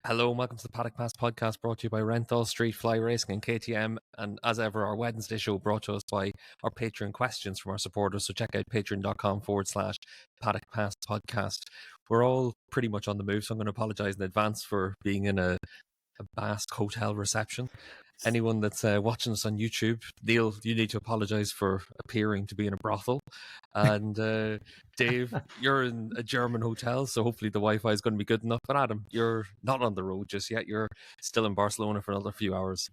Hello and welcome to the Paddock Pass podcast brought to you by Renthal, Street Fly Racing and KTM. And as ever, our Wednesday show brought to us by our Patreon questions from our supporters. So check out patreon.com/Paddock Pass podcast. We're all pretty much on the move, so I'm going to apologise in advance for being in a Basque hotel reception. Anyone that's watching us on YouTube, Neil, you need to apologise for appearing to be in a brothel. And Dave, you're in a German hotel, so hopefully the Wi-Fi is going to be good enough. But Adam, you're not on the road just yet. You're still in Barcelona for another few hours.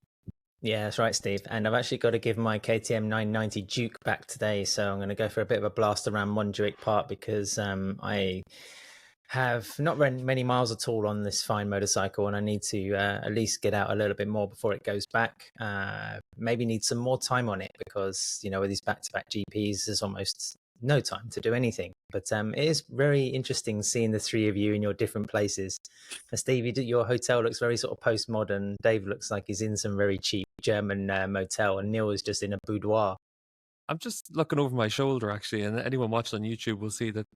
Yeah, that's right, Steve. And I've actually got to give my KTM 990 Duke back today. So I'm going to go for a bit of a blast around Montjuic Park because I have not run many miles at all on this fine motorcycle, and I need to at least get out a little bit more before it goes back. Maybe need some more time on it because, you know, with these back-to-back GPs, there's almost no time to do anything. But it is very interesting seeing the three of you in your different places. Steve, your hotel looks very sort of postmodern. Dave looks like he's in some very cheap German motel, and Neil is just in a boudoir. I'm just looking over my shoulder, actually, and anyone watching on YouTube will see that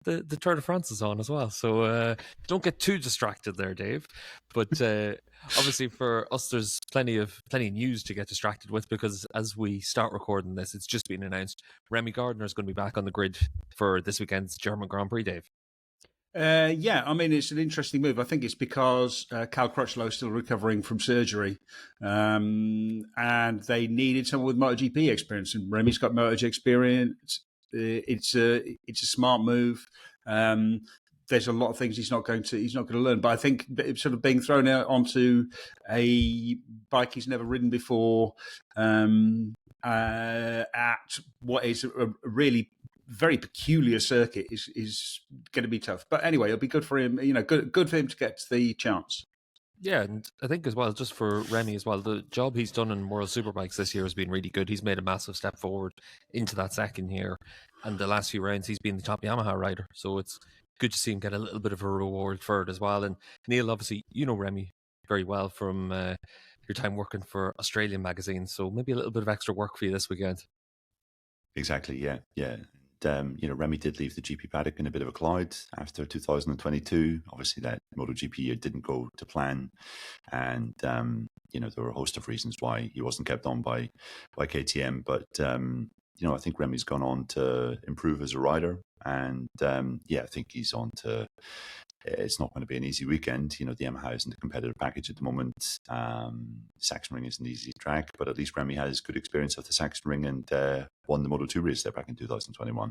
the Tour de France is on as well. So don't get too distracted there, Dave. But obviously for us, there's plenty of news to get distracted with, because as we start recording this, it's just been announced Remy Gardner is going to be back on the grid for this weekend's German Grand Prix, Dave. Yeah, I mean, it's an interesting move. I think it's because Cal Crutchlow is still recovering from surgery, and they needed someone with MotoGP experience, and Remy's got MotoGP experience. It's a smart move. There's a lot of things he's not going to learn, but I think sort of being thrown out onto a bike he's never ridden before at what is a really very peculiar circuit is going to be tough. But anyway, it'll be good for him. You know, good for him to get the chance. Yeah, and I think as well, just for Remy as well, the job he's done in World Superbikes this year has been really good. He's made a massive step forward into that second year, and the last few rounds he's been the top Yamaha rider. So it's good to see him get a little bit of a reward for it as well. And Neil, obviously, you know Remy very well from your time working for Australian magazines, so maybe a little bit of extra work for you this weekend. Exactly, yeah. You know, Remy did leave the GP paddock in a bit of a cloud after 2022. Obviously, that MotoGP year didn't go to plan, and you know, there were a host of reasons why he wasn't kept on by KTM. But you know, I think Remy's gone on to improve as a rider, and yeah, I think he's on to. It's not going to be an easy weekend. You know, the Yamaha isn't a competitive package at the moment. Sachsenring is an easy track, but at least Remy has good experience of the Sachsenring and won the Moto2 race there back in 2021.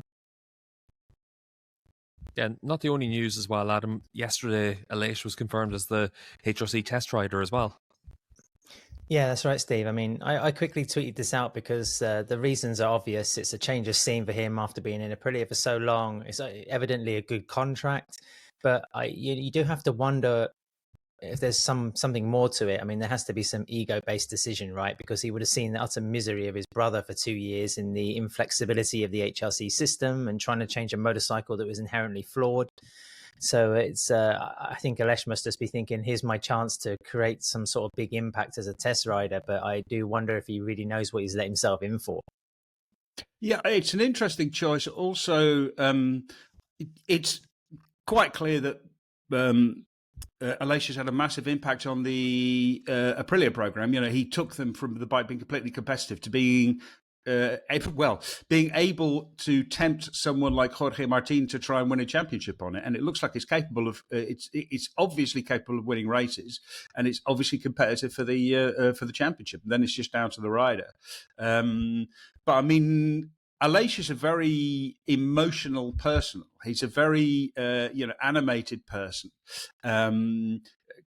Yeah, not the only news as well, Adam. Yesterday, Aleix was confirmed as the HRC test rider as well. Yeah, that's right, Steve. I mean, I quickly tweeted this out because the reasons are obvious. It's a change of scene for him after being in Aprilia for so long. It's evidently a good contract. But you do have to wonder if there's something more to it. I mean, there has to be some ego-based decision, right? Because he would have seen the utter misery of his brother for 2 years in the inflexibility of the HRC system and trying to change a motorcycle that was inherently flawed. So it's I think Aleix must just be thinking, here's my chance to create some sort of big impact as a test rider. But I do wonder if he really knows what he's let himself in for. Yeah, it's an interesting choice. Also, it's quite clear that Aleix has had a massive impact on the Aprilia program. You know, he took them from the bike being completely competitive to being able to tempt someone like Jorge Martin to try and win a championship on it. And it looks like it's capable of. It's obviously capable of winning races, and it's obviously competitive for the championship. And then it's just down to the rider. But I mean, Aleix is a very emotional person. He's a very, animated person.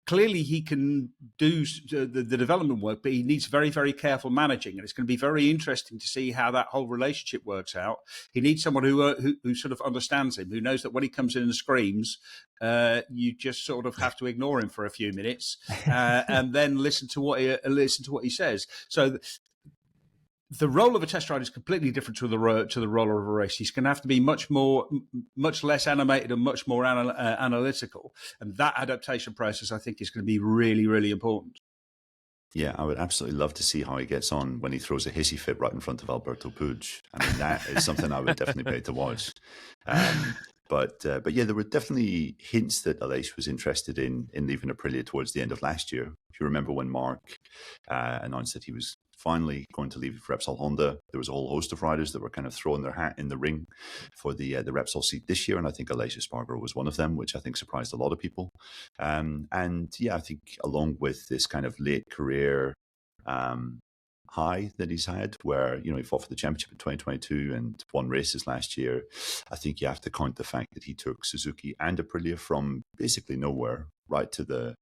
Clearly, he can do the development work, but he needs very, very careful managing. And it's going to be very interesting to see how that whole relationship works out. He needs someone who sort of understands him, who knows that when he comes in and screams, you just sort of have to ignore him for a few minutes and then listen to what he says. So the role of a test rider is completely different to the role of a race. He's going to have to be much less animated and much more analytical. And that adaptation process, I think, is going to be really, really important. Yeah, I would absolutely love to see how he gets on when he throws a hissy fit right in front of Alberto Puig. I mean, that is something I would definitely pay to watch. But yeah, there were definitely hints that Aleix was interested in leaving Aprilia towards the end of last year. If you remember when Mark announced that he was finally going to leave Repsol Honda, there was a whole host of riders that were kind of throwing their hat in the ring for the Repsol seat this year, and I think Aleix Espargaro was one of them, which I think surprised a lot of people. And yeah, I think along with this kind of late career high that he's had, where he fought for the championship in 2022 and won races last year, I think you have to count the fact that he took Suzuki and Aprilia from basically nowhere right to the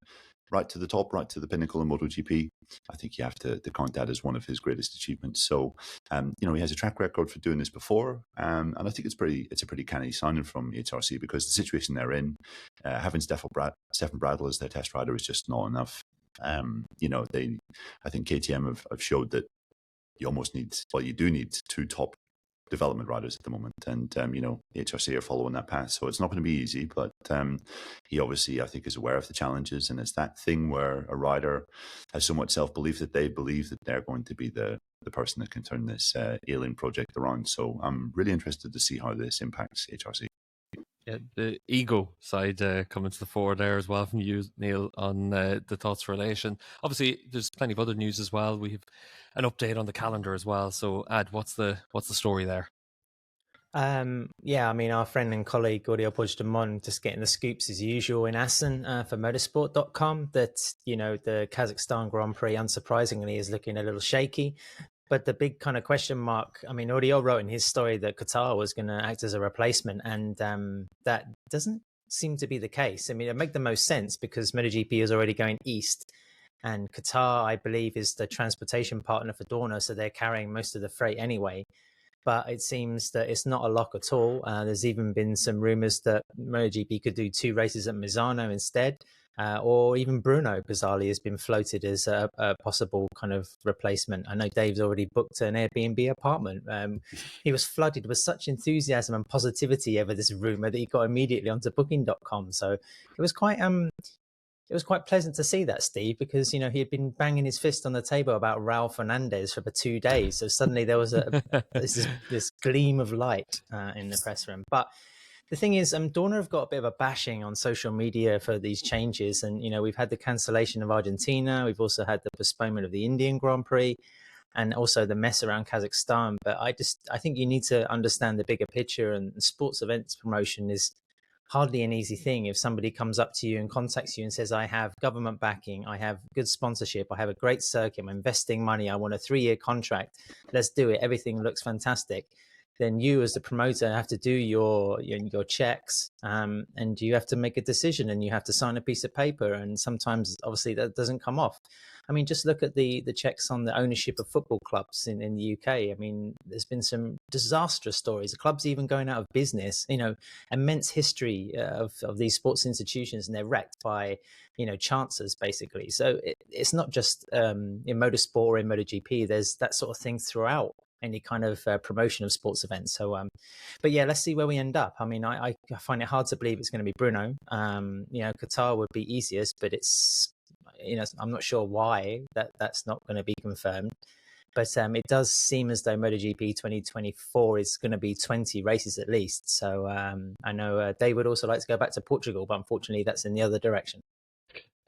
top, right to the pinnacle in MotoGP. I think you have to count that as one of his greatest achievements. So, he has a track record for doing this before, and I think it's a pretty canny signing from HRC, because the situation they're in, having Stefan Bradl as their test rider is just not enough. I think KTM have showed that you do need two top development riders at the moment, and HRC are following that path, so it's not going to be easy, but he obviously, I think, is aware of the challenges, and it's that thing where a rider has so much self-belief that they believe that they're going to be the person that can turn this alien project around. So I'm really interested to see how this impacts HRC. Yeah, the ego side coming to the fore there as well from you, Neil, on the thoughts relation. Obviously, there's plenty of other news as well. We have an update on the calendar as well. So, Ad, what's the story there? Yeah, I mean, our friend and colleague Audio Puigdemont just getting the scoops as usual in Assen for motorsport.com that, the Kazakhstan Grand Prix, unsurprisingly, is looking a little shaky. But the big kind of question mark, I mean, Audio wrote in his story that Qatar was going to act as a replacement, and that doesn't seem to be the case. I mean, it make the most sense because MotoGP is already going east, and Qatar, I believe, is the transportation partner for Dorna, so they're carrying most of the freight anyway. But it seems that it's not a lock at all. There's even been some rumors that MotoGP could do 2 races at Misano instead, or even Bruno, bizarrely, has been floated as a possible kind of replacement. I know Dave's already booked an Airbnb apartment. He was flooded with such enthusiasm and positivity over this rumor that he got immediately onto Booking.com. So it was quite pleasant to see that, Steve, because, he had been banging his fist on the table about Raul Fernandez for 2 days. So suddenly there was this gleam of light in the press room. But the thing is, Dorna have got a bit of a bashing on social media for these changes. And, we've had the cancellation of Argentina. We've also had the postponement of the Indian Grand Prix and also the mess around Kazakhstan. But I think you need to understand the bigger picture, and sports events promotion is hardly an easy thing. If somebody comes up to you and contacts you and says, I have government backing, I have good sponsorship, I have a great circuit, I'm investing money, I want a 3-year contract, let's do it, everything looks fantastic, then you as the promoter have to do your checks, and you have to make a decision, and you have to sign a piece of paper, and sometimes obviously that doesn't come off. I mean, just look at the checks on the ownership of football clubs in the UK. I mean, there's been some disastrous stories. The clubs even going out of business, immense history of these sports institutions, and they're wrecked by, chancers, basically. So it's not just in motorsport or in MotoGP. There's that sort of thing throughout any kind of promotion of sports events. So, but yeah, let's see where we end up. I mean, I find it hard to believe it's going to be Bruno. Qatar would be easiest, but it's, I'm not sure why that's not going to be confirmed. But it does seem as though MotoGP 2024 is going to be 20 races at least. So I know Dave would also like to go back to Portugal, but unfortunately that's in the other direction.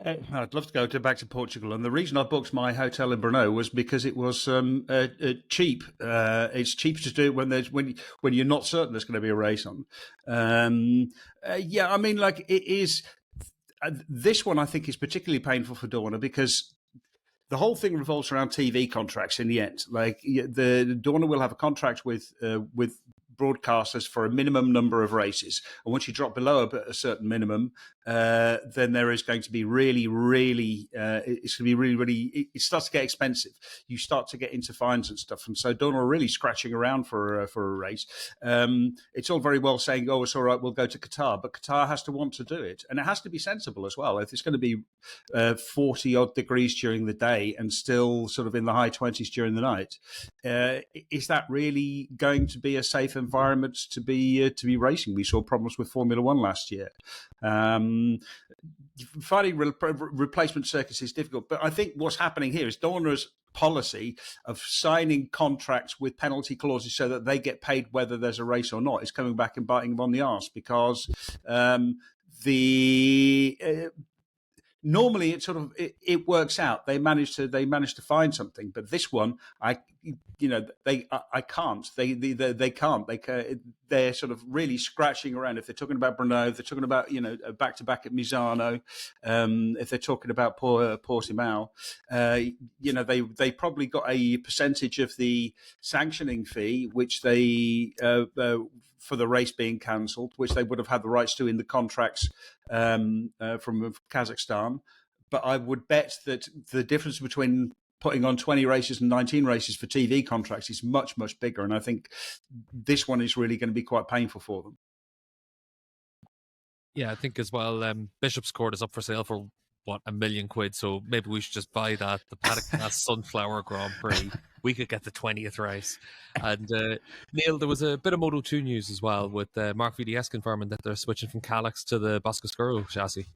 I'd love to go back to Portugal, and the reason I booked my hotel in Brno was because it was cheap. It's cheap to do when you're not certain there's going to be a race on. Yeah, I mean, like, it is. This one I think is particularly painful for Dorna because the whole thing revolves around TV contracts in the end. Like, the Dorna will have a contract with broadcasters for a minimum number of races, and once you drop below a certain minimum, then there is going to be really it's going to be really it starts to get expensive. You start to get into fines and stuff, and so Dorna are really scratching around for a race. It's all very well saying, oh, it's all right, we'll go to Qatar, but Qatar has to want to do it, and it has to be sensible as well. If it's going to be 40 odd degrees during the day and still sort of in the high 20s during the night, is that really going to be a safe environment to be racing? We saw problems with Formula One last year. Finding replacement circuits is difficult, but I think what's happening here is Dorna's policy of signing contracts with penalty clauses so that they get paid whether there's a race or not is coming back and biting them on the arse, because normally it works out. They manage to find something, but this one, I can't. They can't. They're sort of really scratching around. If they're talking about Brno, if they're talking about back to back at Misano, if they're talking about Portimao, they probably got a percentage of the sanctioning fee, which they for the race being cancelled, which they would have had the rights to in the contracts from Kazakhstan. But I would bet that the difference between putting on 20 races and 19 races for TV contracts is much, much bigger. And I think this one is really going to be quite painful for them. Yeah, I think as well, Bishop's Court is up for sale for, what, £1 million. So maybe we should just buy that. The Paddock Pass Sunflower Grand Prix. We could get the 20th race. And Neil, there was a bit of Moto2 news as well, with Mark VDS confirming that they're switching from Calyx to the Boscoscuro chassis.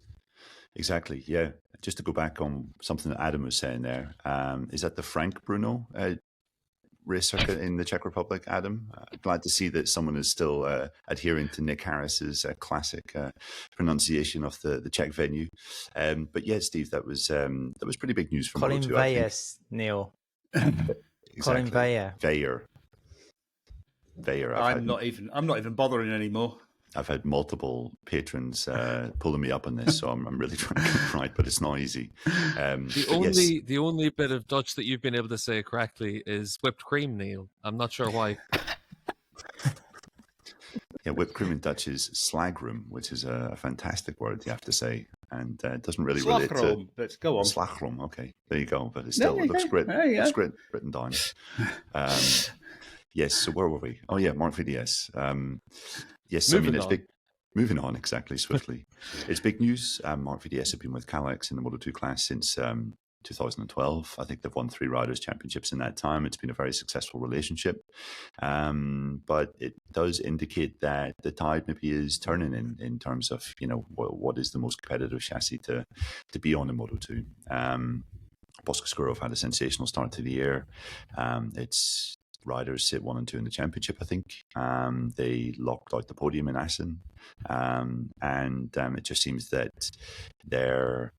Exactly, yeah. Just to go back on something that Adam was saying there, is that the Frank Bruno race circuit in the Czech Republic, Adam? Glad to see that someone is still adhering to Nick Harris's classic pronunciation of the Czech venue. But yeah, Steve, that was pretty big news from Colin Moto2, Veyes, Neil. Exactly. Colin Veyer. I'm not even bothering anymore. I've had multiple patrons pulling me up on this, so I'm really trying to get it right, but it's not easy. The only bit of Dutch that you've been able to say correctly is whipped cream, Neil. I'm not sure why. Yeah, whipped cream in Dutch is slagroom, which is a fantastic word, you have to say, and it doesn't really relate to... Let's go on. Slagroom, okay, there you go, but it still looks great. It's great written down. Yes, so where were we? Oh yeah, Mark VDS. Yes, Moving I mean, it's on. big. Moving on, exactly, swiftly. It's big news. Mark VDS have been with Calyx in the Moto2 class since 2012. I think they've won 3 Riders' Championships in that time. It's been a very successful relationship. But it does indicate that the tide maybe is turning in terms of, what is the most competitive chassis to be on in Moto2. Boscoscuro have had a sensational start to the year. It's riders sit 1 and 2 in the championship, I think. They locked out the podium in Assen. And it just seems that their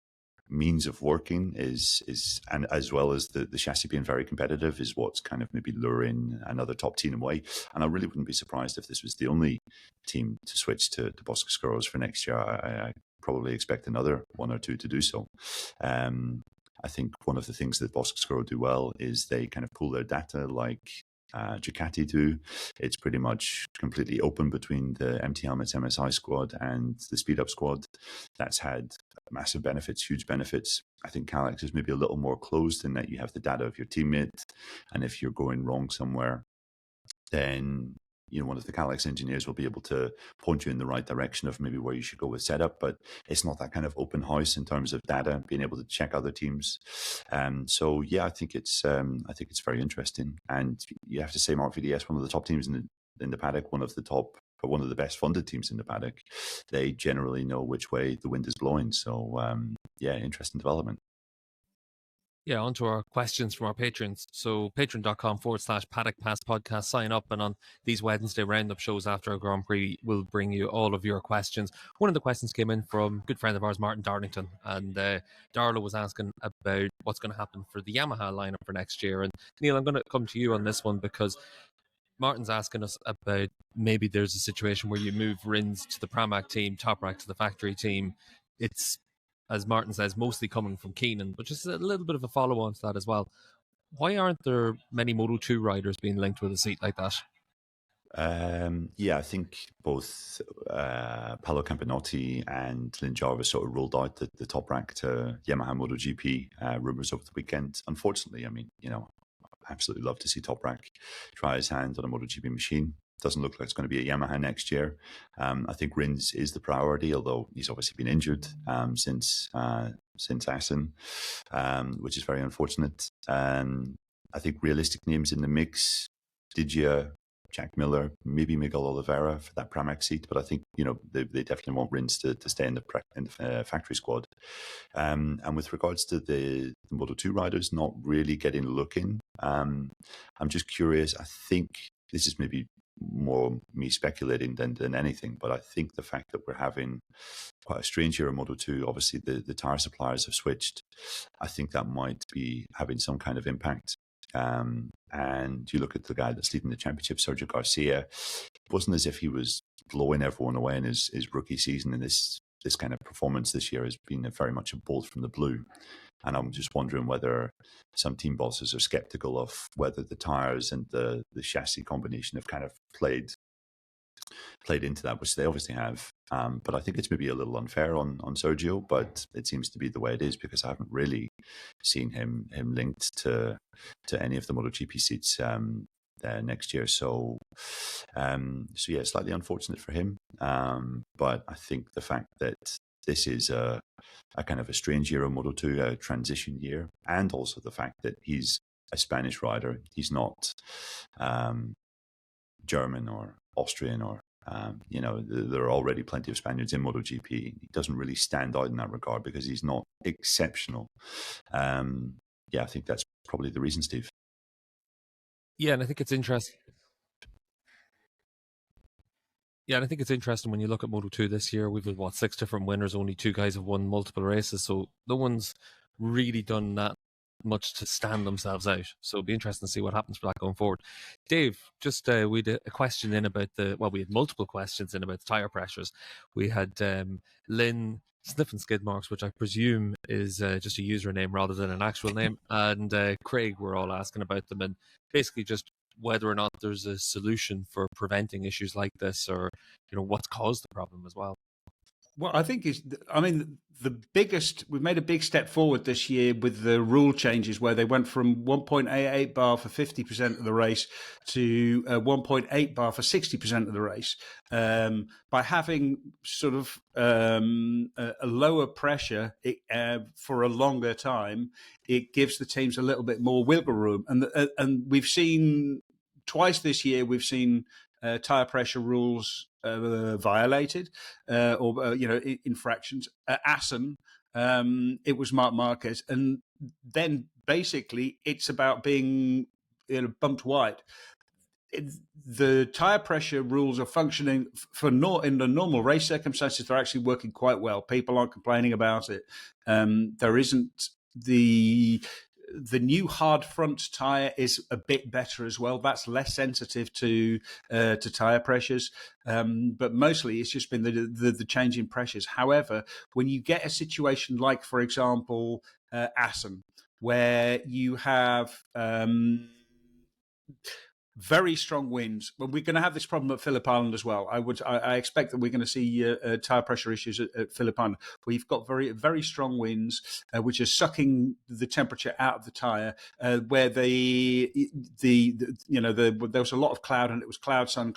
means of working is and as well as the chassis being very competitive is what's kind of maybe luring another top team away. And I really wouldn't be surprised if this was the only team to switch to Boscoscuros for next year. I probably expect another 1 or 2 to do so. I think one of the things that Boscoscuro do well is they kind of pool their data like Ducati do. It's pretty much completely open between the MT Helmets MSI squad and the Speed Up squad. That's had massive benefits, huge benefits. I think Calyx is maybe a little more closed in that you have the data of your teammate, and if you're going wrong somewhere, then one of the Calyx engineers will be able to point you in the right direction of maybe where you should go with setup, but it's not that kind of open house in terms of data, being able to check other teams. So yeah, I think it's very interesting. And you have to say Mark VDS, one of the top teams in the paddock, one of the best funded teams in the paddock. They generally know which way the wind is blowing. So yeah, interesting development. Yeah, on to our questions from our patrons. So patreon.com/Paddock Pass podcast. Sign up, and on these Wednesday roundup shows after our Grand Prix, we'll bring you all of your questions. One of the questions came in from a good friend of ours, Martin Darlington, and Darla was asking about what's going to happen for the Yamaha lineup for next year. And Neil, I'm going to come to you on this one because Martin's asking us about maybe there's a situation where you move Rins to the Pramac team, Toprak to the factory team. It's, as Martin says, mostly coming from Keenan, but just a little bit of a follow-on to that as well. Why aren't there many Moto2 riders being linked with a seat like that? Yeah, I think both Paolo Campinotti and Lynn Jarvis sort of rolled out the top rank to Yamaha MotoGP rumours over the weekend. Unfortunately, I mean, I absolutely love to see Toprak try his hand on a MotoGP machine. Doesn't look like it's going to be a Yamaha next year. I think Rins is the priority, although he's obviously been injured since Assen, which is very unfortunate. I think realistic names in the mix: Digia, Jack Miller, maybe Miguel Oliveira for that Pramac seat, but I think they definitely want Rins to stay in the factory squad. And with regards to the Moto2 riders not really getting a look in, I'm just curious. I think this is maybe more me speculating than anything, but I think the fact that we're having quite a strange year in Moto2, obviously the tire suppliers have switched. I think that might be having some kind of impact. And you look at the guy that's leading the championship, Sergio Garcia. It wasn't as if he was blowing everyone away in his rookie season, and this kind of performance this year has been very much a bolt from the blue. And I'm just wondering whether some team bosses are skeptical of whether the tires and the chassis combination have kind of played into that, which they obviously have. But I think it's maybe a little unfair on Sergio, but it seems to be the way it is because I haven't really seen him linked to any of the MotoGP seats next year. So yeah, slightly unfortunate for him. But I think the fact that this is a kind of a strange year of Moto2, a transition year, and also the fact that he's a Spanish rider, he's not German or Austrian or there are already plenty of Spaniards in MotoGP. He doesn't really stand out in that regard because he's not exceptional. I think that's probably the reason, Steve. Yeah, and I think it's interesting. Yeah, and I think it's interesting when you look at Moto2 this year. We've had 6 different winners. Only 2 guys have won multiple races, so no one's really done that much to stand themselves out. So it'll be interesting to see what happens for that going forward. Dave, just we had a question in about we had multiple questions in about the tyre pressures. We had Lynn Sniffing Skid Marks, which I presume is just a username rather than an actual name, and Craig were all asking about them, and basically just whether or not there's a solution for preventing issues like this, or what's caused the problem as well. Well, I think we've made a big step forward this year with the rule changes where they went from 1.88 bar for 50% of the race to 1.8 bar for 60% of the race. By having sort of a lower pressure for a longer time, it gives the teams a little bit more wiggle room. And we've seen twice this year, we've seen tire pressure rules violated or infractions. At Assen, it was Marc Marquez, and then basically it's about being bumped wide. The tire pressure rules are functioning in the normal race circumstances. They're actually working quite well. People aren't complaining about it. There isn't the new hard front tire is a bit better as well. That's less sensitive to tire pressures, but mostly it's just been the change in pressures. However, when you get a situation like, for example, Assen, where you have very strong winds. Well, we're going to have this problem at Phillip Island as well. I expect that we're going to see tire pressure issues at Phillip Island. We've got very, very strong winds, which are sucking the temperature out of the tire. Where there was a lot of cloud, and it was cloud sun.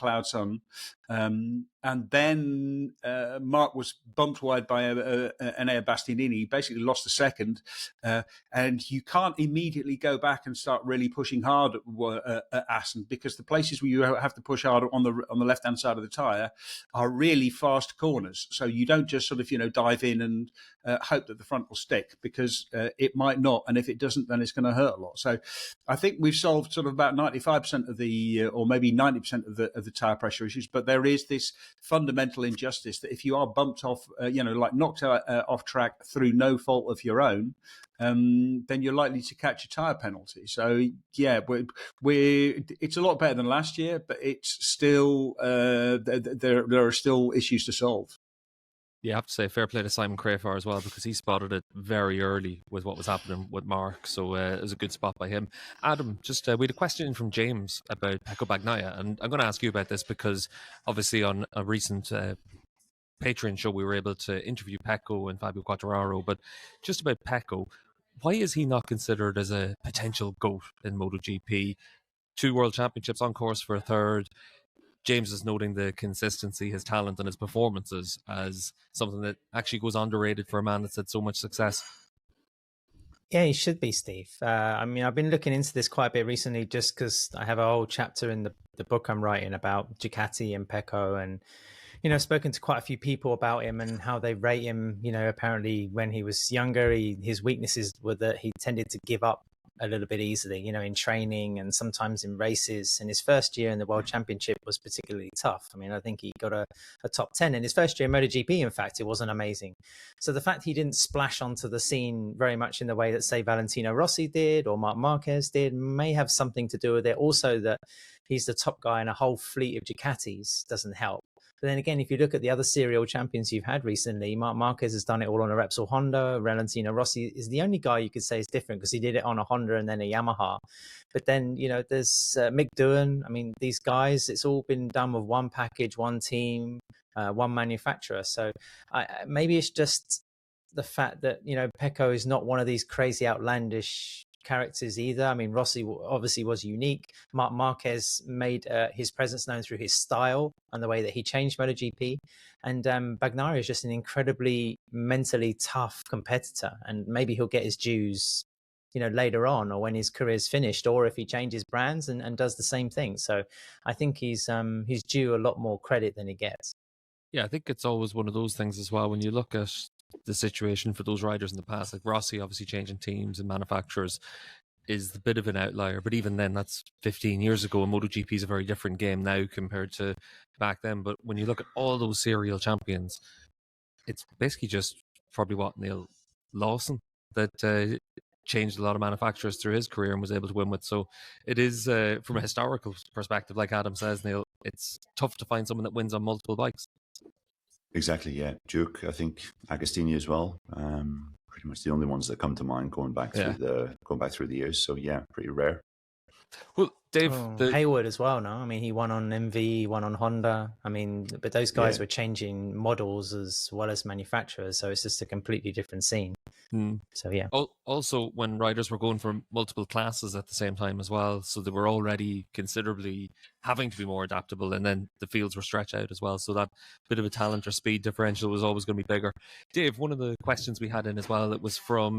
And then Mark was bumped wide by Enea Bastianini. He basically lost a second, and you can't immediately go back and start really pushing hard at Assen, because the places where you have to push hard on the left hand side of the tire are really fast corners. So you don't just sort of dive in and hope that the front will stick, because it might not, and if it doesn't, then it's going to hurt a lot. So I think we've solved sort of about 95% of the or maybe 90% of the tire pressure issues, but there is this fundamental injustice that if you are bumped off, like knocked off track through no fault of your own, then you're likely to catch a tyre penalty. So yeah, it's a lot better than last year, but it's still there are still issues to solve. Yeah, I have to say fair play to Simon Crafar as well, because he spotted it very early with what was happening with Mark. So it was a good spot by him. Adam, just we had a question from James about Pecco Bagnaia, and I'm going to ask you about this because obviously on a recent Patreon show we were able to interview Pecco and Fabio Quartararo, but just about Pecco, why is he not considered as a potential GOAT in MotoGP? 2 World Championships, on course for a 3rd. James is noting the consistency, his talent, and his performances as something that actually goes underrated for a man that's had so much success. Yeah, he should be, Steve. I mean, I've been looking into this quite a bit recently just because I have a whole chapter in the book I'm writing about Ducati and Pecco, and I've spoken to quite a few people about him and how they rate him. Apparently when he was younger, his weaknesses were that he tended to give up a little bit easily, in training and sometimes in races. And his first year in the World Championship was particularly tough. I mean, I think he got a top 10 in his first year in MotoGP. In fact, it wasn't amazing. So the fact he didn't splash onto the scene very much in the way that, say, Valentino Rossi did or Marc Marquez did may have something to do with it. Also, that he's the top guy in a whole fleet of Ducatis doesn't help. But then again, if you look at the other serial champions you've had recently, Marc Marquez has done it all on a Repsol Honda. Valentino Rossi is the only guy you could say is different because he did it on a Honda and then a Yamaha. But then, there's Mick Doohan. I mean, these guys, it's all been done with one package, one team, one manufacturer. So maybe it's just the fact that, Pecco is not one of these crazy outlandish characters either. I mean, Rossi obviously was unique. Marc Marquez made his presence known through his style and the way that he changed MotoGP. And Bagnaia is just an incredibly mentally tough competitor, and maybe he'll get his dues, later on, or when his career's finished, or if he changes brands and does the same thing. So I think he's due a lot more credit than he gets. Yeah, I think it's always one of those things as well. When you look at the situation for those riders in the past, like Rossi obviously changing teams and manufacturers is a bit of an outlier. But even then, that's 15 years ago, and MotoGP is a very different game now compared to back then. But when you look at all those serial champions, it's basically just probably Neil Lawson that changed a lot of manufacturers through his career and was able to win with. So it is, from a historical perspective, like Adam says, Neil, it's tough to find someone that wins on multiple bikes. Exactly, yeah. Duke, I think Agostini as well. Pretty much the only ones that come to mind going back through the years. So yeah, pretty rare. Well, Dave, Hayward as well. No, I mean he won on MV, he won on Honda. I mean, but those guys were changing models as well as manufacturers, so it's just a completely different scene. So yeah. Also, when riders were going for multiple classes at the same time as well, so they were already considerably having to be more adaptable, and then the fields were stretched out as well. So that bit of a talent or speed differential was always going to be bigger. Dave, one of the questions we had in as well, it was from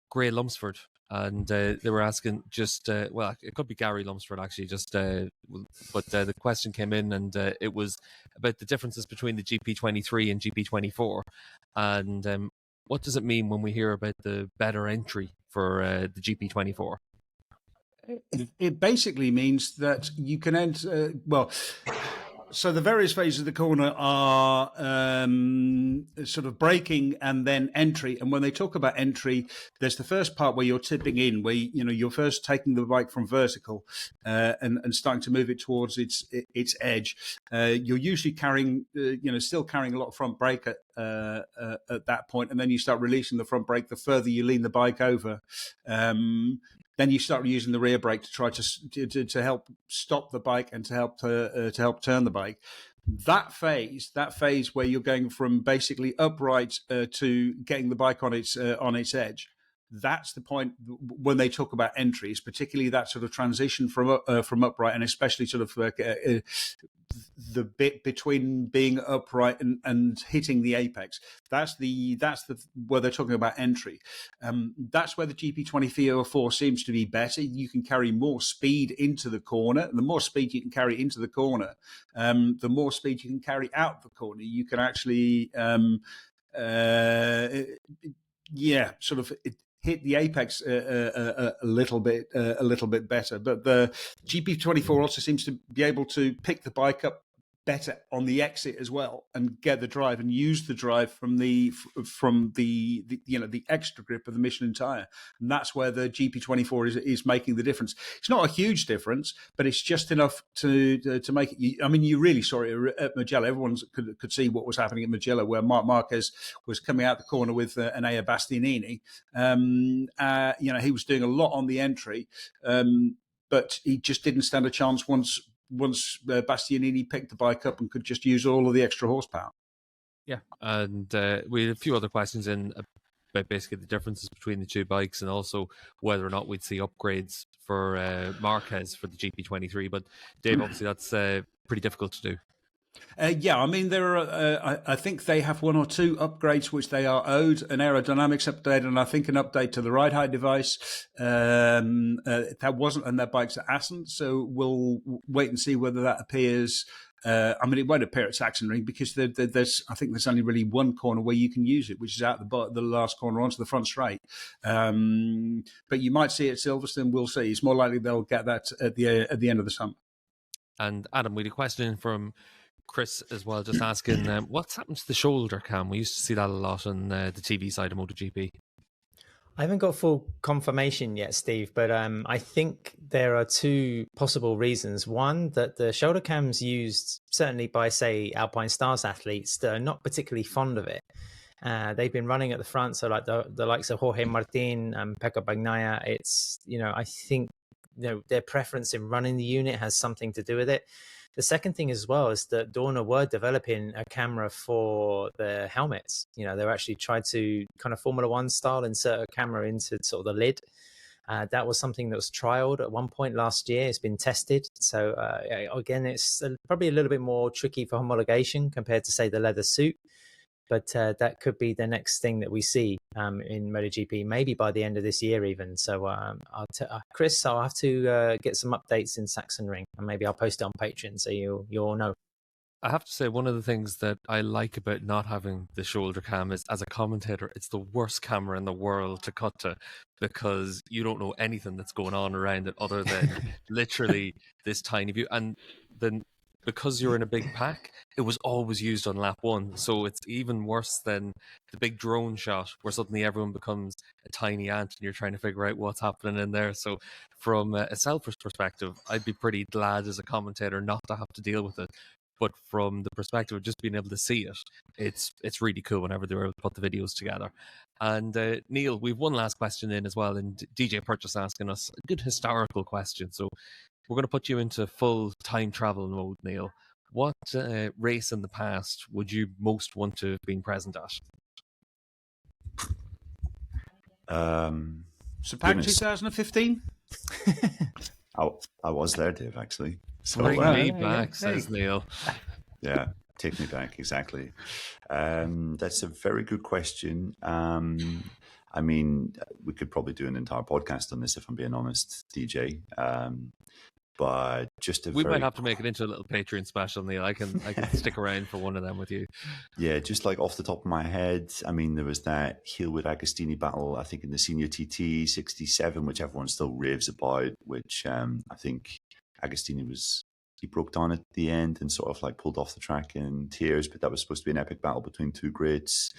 Gray Lumsford, and they were asking just well, it could be Gary Lumsford actually, just but the question came in, and it was about the differences between the GP23 and GP24, and what does it mean when we hear about the better entry for the GP24? It basically means that you can enter. So the various phases of the corner are sort of braking and then entry. And when they talk about entry, there's the first part where you're tipping in, where you're first taking the bike from vertical and starting to move it towards its edge. You're usually carrying, still carrying a lot of front brake at that point, and then you start releasing the front brake the further you lean the bike over. Then you start using the rear brake to try to help stop the bike and to help turn the bike. That phase where you're going from basically upright to getting the bike on its edge. That's the point when they talk about entries, particularly that sort of transition from upright, and especially sort of the bit between being upright and hitting the apex. That's the where they're talking about entry. That's where the GP24 seems to be better. You can carry more speed into the corner, and the more speed you can carry into the corner, the more speed you can carry out the corner. You can actually, sort of hit the apex a little bit better. But the GP24 also seems to be able to pick the bike up better on the exit as well, and get the drive and use the drive from the extra grip of the Michelin tire, and that's where the GP24 is making the difference. It's not a huge difference, but it's just enough to make it. I mean, you really saw it at Mugello. Everyone could see what was happening at Mugello, where Marc Marquez was coming out the corner with Enea Bastianini. He was doing a lot on the entry, but he just didn't stand a chance once Bastianini picked the bike up and could just use all of the extra horsepower. Yeah, and we had a few other questions in about basically the differences between the two bikes, and also whether or not we'd see upgrades for Marquez for the GP23. But Dave, obviously that's pretty difficult to do. Yeah, I mean, there are. I think they have one or two upgrades which they are owed: an aerodynamics update, and I think an update to the ride height device. That wasn't on their bikes at Assen, so we'll wait and see whether that appears. I mean, it won't appear at Sachsenring because I think there's only really one corner where you can use it, which is out the last corner onto the front straight. But you might see it at Silverstone. We'll see. It's more likely they'll get that at the end of the summer. And Adam, we had a question from Chris as well, just asking what's happened to the shoulder cam? We used to see that a lot on the TV side of MotoGP. I haven't got full confirmation yet, Steve, but I think there are two possible reasons. One, that the shoulder cam's used certainly by, say, Alpine Stars athletes that are not particularly fond of it. They've been running at the front, so like the likes of Jorge Martin and Pecco Bagnaia. It's, I think their preference in running the unit has something to do with it. The second thing as well is that Dorna were developing a camera for the helmets. They were actually tried to kind of Formula One style insert a camera into sort of the lid. That was something that was trialed at one point last year. It's been tested. So again, it's probably a little bit more tricky for homologation compared to, say, the leather suit. But that could be the next thing that we see in MotoGP, maybe by the end of this year even. So, Chris, I'll have to get some updates in Sachsenring, and maybe I'll post it on Patreon so you all know. I have to say, one of the things that I like about not having the shoulder cam is, as a commentator, it's the worst camera in the world to cut to, because you don't know anything that's going on around it other than literally this tiny view. And then, because you're in a big pack, it was always used on lap one. So it's even worse than the big drone shot where suddenly everyone becomes a tiny ant and you're trying to figure out what's happening in there. So from a selfish perspective, I'd be pretty glad as a commentator not to have to deal with it. But from the perspective of just being able to see it, it's really cool whenever they're able to put the videos together. And Neil, we've one last question in as well, and DJ Purchase asking us a good historical question. So we're going to put you into full time travel mode, Neil. What race in the past would you most want to have been present at? Sepang 2015? I was there, Dave, actually. So, Bring me back, says Neil. Yeah, take me back, exactly. That's a very good question. I mean, we could probably do an entire podcast on this, if I'm being honest, DJ. But just we might have to make it into a little Patreon special, Neil. I can stick around for one of them with you. Yeah, just like off the top of my head, I mean, there was that Heelwood Agostini battle, I think in the Senior TT 67, which everyone still raves about, which I think Agostini he broke down at the end and sort of like pulled off the track in tears, but that was supposed to be an epic battle between two greats.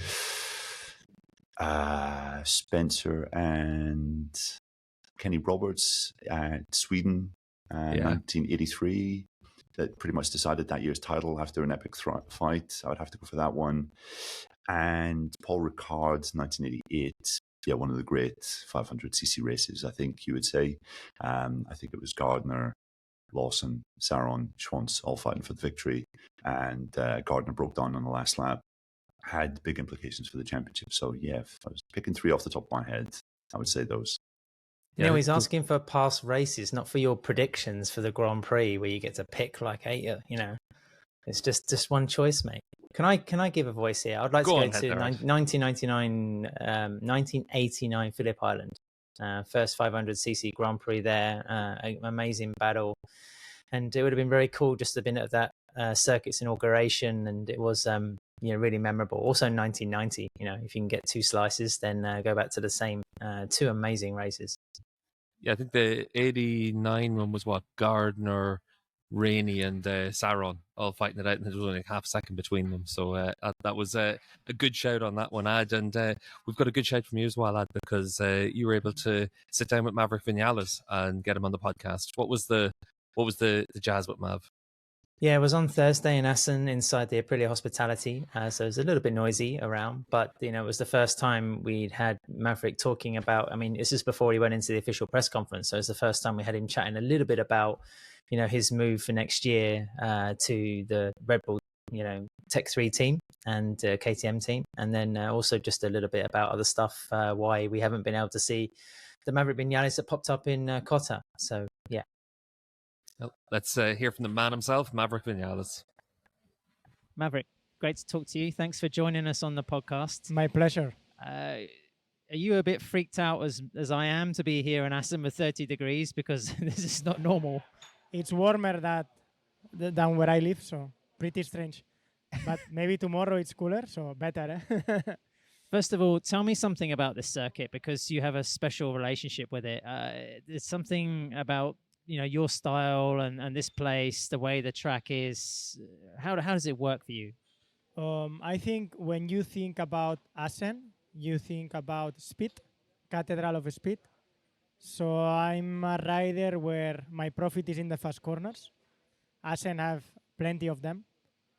Spencer and Kenny Roberts at Sweden. 1983, that pretty much decided that year's title after an epic fight. I would have to go for that one. And Paul Ricard's 1988, one of the great 500cc races, I think you would say. I think it was Gardner, Lawson, Saron, Schwantz all fighting for the victory. And Gardner broke down on the last lap. Had big implications for the championship. So, if I was picking three off the top of my head, I would say those. He's asking for past races, not for your predictions for the Grand Prix, where you get to pick like 8. It's just one choice, mate. Can I give a voice here? I'd like to go to 1989 Phillip Island, first 500cc Grand Prix there, an amazing battle, and it would have been very cool just to have been at that circuit's inauguration, and it was really memorable. Also 1990, if you can get two slices, then go back to the same two amazing races. Yeah, I think the 89 one was Gardner, Rainey, and Saron all fighting it out, and there was only half a second between them. So that was a good shout on that one, Ad. And we've got a good shout from you as well, Ad, because you were able to sit down with Maverick Vinales and get him on the podcast. What was the jazz with Mav? Yeah, it was on Thursday in Assen inside the Aprilia Hospitality. So it was a little bit noisy around, but, it was the first time we'd had Maverick talking about, this is before he went into the official press conference. So it's the first time we had him chatting a little bit about, his move for next year to the Red Bull, Tech 3 team and KTM team. And then also just a little bit about other stuff, why we haven't been able to see the Maverick Vinales that popped up in Qatar. So, yeah. Well, let's hear from the man himself, Maverick Vinales. Maverick, great to talk to you. Thanks for joining us on the podcast. My pleasure. Are you a bit freaked out as I am to be here in Assen with 30 degrees? Because this is not normal. It's warmer than where I live, so pretty strange. But maybe tomorrow it's cooler, so better. First of all, tell me something about this circuit, because you have a special relationship with it. There's something about your style and this place, the way the track is. How does it work for you? I think when you think about Assen, you think about speed, cathedral of speed. So I'm a rider where my profit is in the fast corners. Assen have plenty of them,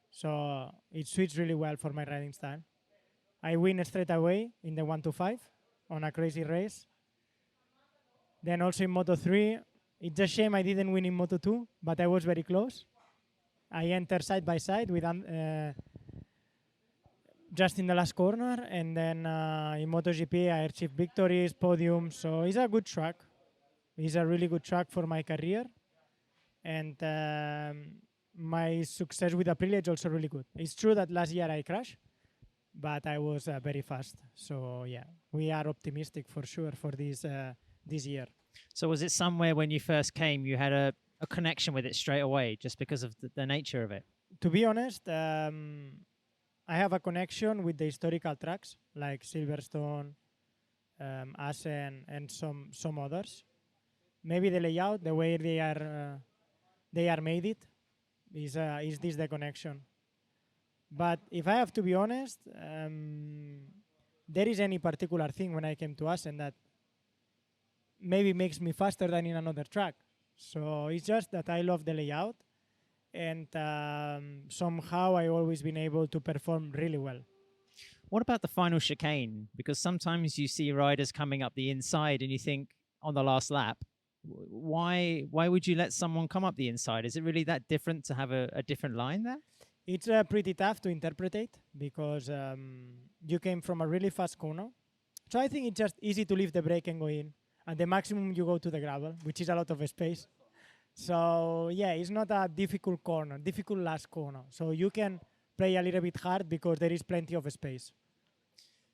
so it suits really well for my riding style. I win straight away in the 1-5 on a crazy race. Then also in Moto3, it's a shame I didn't win in Moto2, but I was very close. I entered side by side with just in the last corner, and then in MotoGP I achieved victories, podiums. So it's a good track. It's a really good track for my career, and my success with Aprilia is also really good. It's true that last year I crashed, but I was very fast. So yeah, we are optimistic for sure for this year. So was it somewhere when you first came you had a connection with it straight away, just because of the nature of it? To be honest, I have a connection with the historical tracks like Silverstone, Assen, and some others. Maybe the layout, the way they are made it, is this the connection? But if I have to be honest, there is any particular thing when I came to Assen that maybe makes me faster than in another track. So it's just that I love the layout, and somehow I always been able to perform really well. What about the final chicane? Because sometimes you see riders coming up the inside and you think on the last lap, why would you let someone come up the inside? Is it really that different to have a different line there? It's pretty tough to interpret because you came from a really fast corner. So I think it's just easy to leave the brake and go in. At the maximum, you go to the gravel, which is a lot of space. So yeah, it's not a difficult corner, difficult last corner. So you can play a little bit hard because there is plenty of space.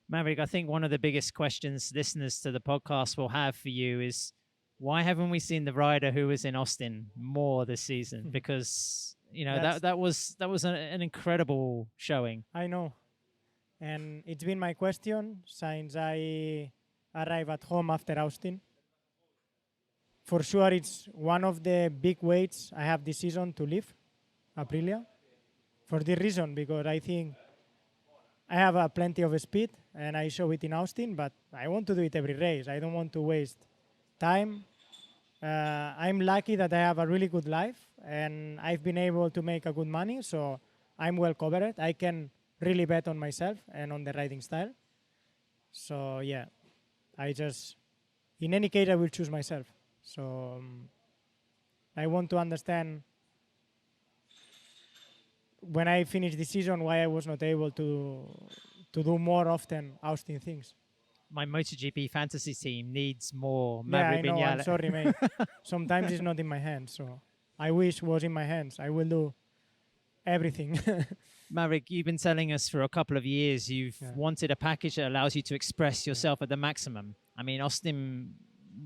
Maverick, I think one of the biggest questions listeners to the podcast will have for you is, why haven't we seen the rider who was in Austin more this season? Because that was an incredible showing. I know, and it's been my question since I arrived at home after Austin. For sure, it's one of the big weights I have this season to leave Aprilia. For this reason, because I think I have plenty of speed and I show it in Austin, but I want to do it every race. I don't want to waste time. I'm lucky that I have a really good life and I've been able to make a good money, so I'm well covered. I can really bet on myself and on the riding style. So yeah, in any case, I will choose myself. So I want to understand when I finish the season why I was not able to do more often Austin things. My MotoGP fantasy team needs more Maverick Vinales. I'm sorry, mate. Sometimes it's not in my hands, so I wish it was in my hands. I will do everything. Maverick, you've been telling us for a couple of years you've wanted a package that allows you to express yourself at the maximum. I mean, Austin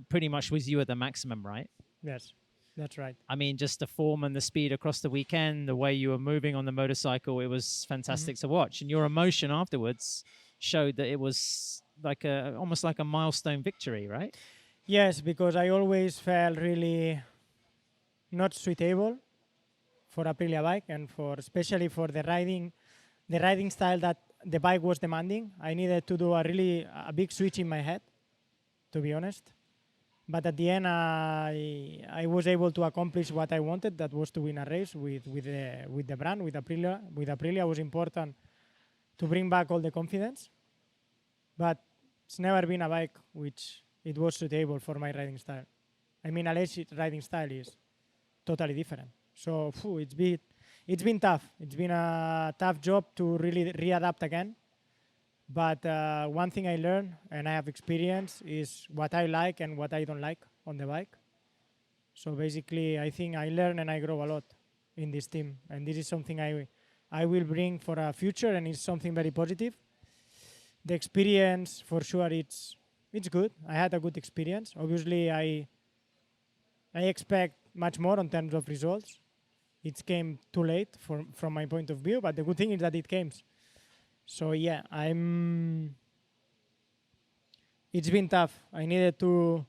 pretty much was you at the maximum, right? Yes, that's right. I mean, just the form and the speed across the weekend, the way you were moving on the motorcycle, it was fantastic to watch. And your emotion afterwards showed that it was almost like a milestone victory, right? Yes, because I always felt really not suitable for Aprilia bike and especially for the riding style that the bike was demanding. I needed to do a big switch in my head, to be honest. But at the end, I was able to accomplish what I wanted. That was to win a race with the brand, with Aprilia. With Aprilia, it was important to bring back all the confidence. But it's never been a bike which it was suitable for my riding style. I mean, Alessi's riding style is totally different. So it's been tough. It's been a tough job to really readapt again. But one thing I learned and I have experience is what I like and what I don't like on the bike. So basically, I think I learn and I grow a lot in this team. And this is something I I will bring for a future, and it's something very positive. The experience, for sure, it's good. I had a good experience. Obviously, I expect much more in terms of results. It came too late from my point of view, but the good thing is that it came. So yeah, it's been tough. I needed to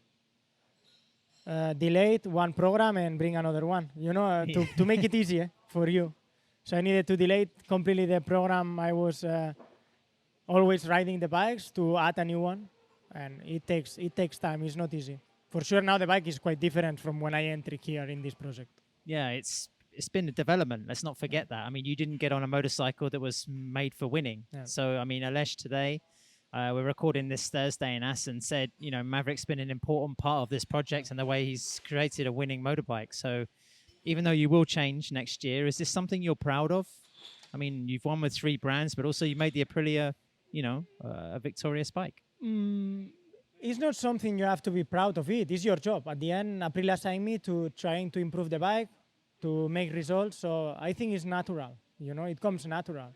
delay one program and bring another one, to make it easier for you. So I needed to delay completely the program I was always riding the bikes to add a new one, and it takes time. It's not easy. For sure, now the bike is quite different from when I entered here in this project. Yeah, it's been a development. Let's not forget that. I mean, you didn't get on a motorcycle that was made for winning. Yeah. So, I mean, Aleš today, we're recording this Thursday, and Assen said, Maverick's been an important part of this project and the way he's created a winning motorbike. So even though you will change next year, is this something you're proud of? I mean, you've won with 3 brands, but also you made the Aprilia, a victorious bike. It's not something you have to be proud of it. It's your job. At the end, Aprilia signed me to trying to improve the bike, to make results. So I think it's natural. It comes natural.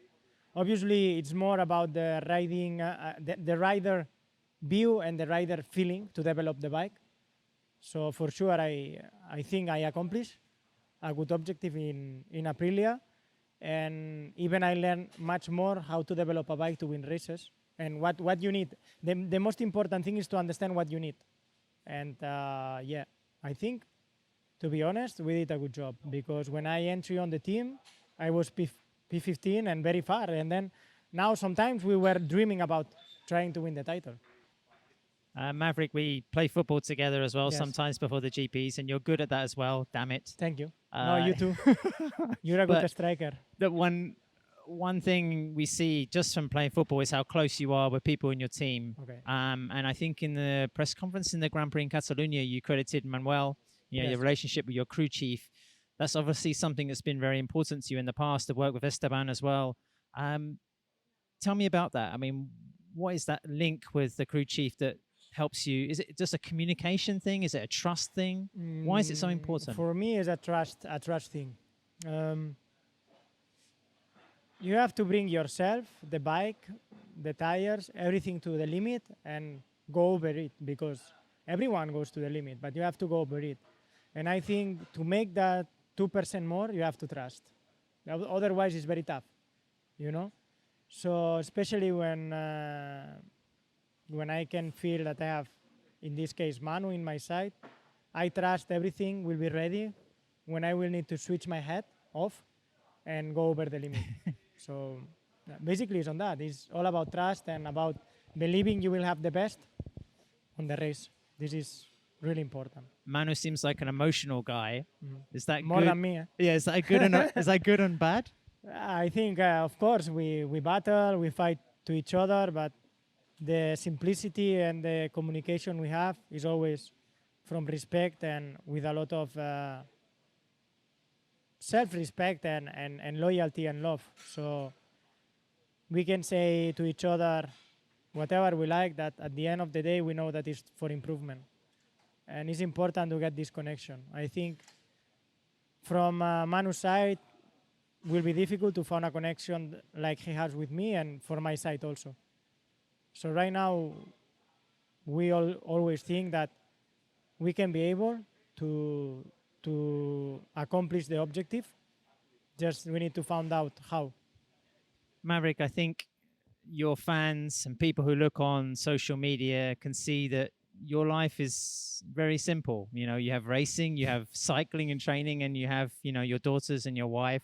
Obviously, it's more about the riding, the rider view and the rider feeling to develop the bike. So for sure, I think I accomplished a good objective in Aprilia. And even I learned much more how to develop a bike to win races and what you need. The most important thing is to understand what you need. And yeah, I think, to be honest, we did a good job, because when I entered on the team, I was P15 and very far. And then now sometimes we were dreaming about trying to win the title. Maverick, we play football together as well, yes, sometimes before the GPs, and you're good at that as well, damn it. Thank you. No, you too. You're a good striker. The one thing we see just from playing football is how close you are with people in your team. Okay. And I think in the press conference in the Grand Prix in Catalonia, you credited Manuel, yes, your relationship with your crew chief. That's obviously something that's been very important to you in the past, to work with Esteban as well. Tell me about that. I mean, what is that link with the crew chief that helps you? Is it just a communication thing? Is it a trust thing? Why is it so important? For me, it's a trust thing. You have to bring yourself, the bike, the tires, everything to the limit and go over it, because everyone goes to the limit, but you have to go over it. And I think to make that 2% more, you have to trust. Otherwise, it's very tough, So especially when I can feel that I have, in this case, Manu in my side, I trust everything will be ready when I will need to switch my head off and go over the limit. So basically it's on that. It's all about trust and about believing you will have the best on the race. This is really important. Manu seems like an emotional guy. Is that more good? Than me? Yeah, is that good and is that good and bad? I think, of course, we battle, we fight to each other, but the simplicity and the communication we have is always from respect and with a lot of self-respect and loyalty and love. So we can say to each other whatever we like, that at the end of the day we know that it's for improvement. And it's important to get this connection. I think from Manu's side, it will be difficult to find a connection like he has with me, and for my side also. So right now, we always think that we can be able to accomplish the objective. Just we need to find out how. Maverick, I think your fans and people who look on social media can see that your life is very simple. You have racing, you have cycling and training, and you have, your daughters and your wife.